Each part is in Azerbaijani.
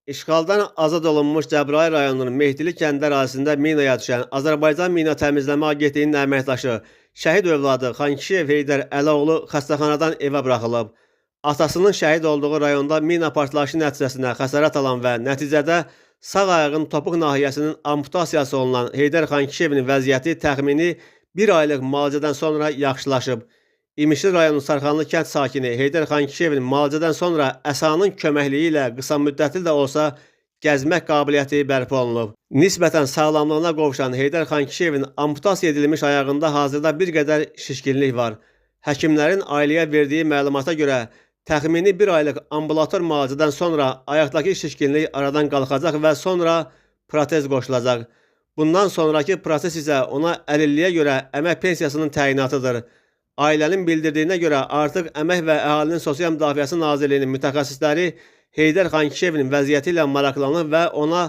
İşğaldan azad olunmuş Cəbrayıl rayonunun Mehdili kəndi ərazisində minaya düşən Azərbaycan Mina Təmizləmə Agentliyinin əməkdaşı, şəhid övladı Xankişiyev Heydər Əlaoğlu xəstəxanadan evə buraxılıb. Atasının şəhid olduğu rayonda mina partlayışı nəticəsində xəsarət alan və nəticədə sağ ayağın topuq nahiyəsinin amputasiyası olunan Heydər Xankişiyevin vəziyyəti təxmini bir aylıq müalicədən sonra yaxşılaşıb. İmişli rayonu Sarxanlı kənd sakini Heydər Xankişiyevin müalicədən sonra əsanın köməkliyi ilə qısa müddətli də olsa gəzmək qabiliyyəti bərpa olunub. Nisbətən sağlamlığına qovuşan Heydər Xankişiyevin amputasiya edilmiş ayağında hazırda bir qədər şişkinlik var. Həkimlərin ailəyə verdiyi məlumata görə təxmini bir aylıq ambulator müalicədən sonra ayaqdakı şişkinlik aradan qalxacaq və sonra protez qoşulacaq. Bundan sonraki proses isə ona əlilliyə görə əmək pensiyasının təyinatıdır. Ailənin bildirdiyinə görə artıq Əmək və Əhalinin Sosial Müdafiəsi Nazirliyinin mütəxəssisləri Heydər Xankişiyevin vəziyyəti ilə maraqlanıb və ona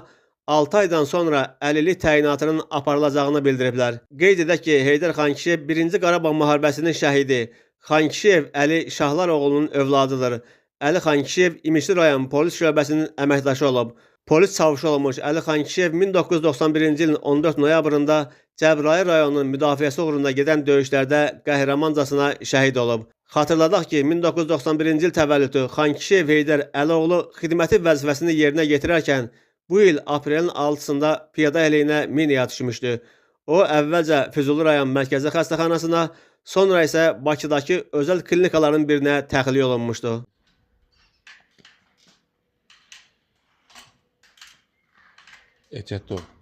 6 aydan sonra əlillik təyinatının aparılacağını bildiriblər. Qeyd edək ki, Heydər Xankişiyev 1-ci Qarabağ müharibəsinin şəhidi Xankişiyev Əli Şahlaroğlunun övladıdır. Əli Xankişiyev İmişli rayon polis şöbəsinin əməkdaşı olub. Polis çavuşu olmuş Əli Xankişiyev 1991-ci ilin 14 noyabrında Cəbrayıl rayonunun müdafiəsi uğrunda gedən döyüşlərdə qəhrəmancasına şəhid olub. Xatırladaq ki, 1991-ci il təvəllüdlü Xankişiyev Heydər Əlaoğlu xidməti vəzifəsini yerinə yetirərkən bu il aprelin 6-sında piyada əleyhinə minaya düşmüşdü. O, əvvəlcə Füzuli rayon mərkəzi xəstəxanasına, sonra isə Bakıdakı özəl klinikaların birinə təxliyə olunmuşdu. Ehtiyatlı ol.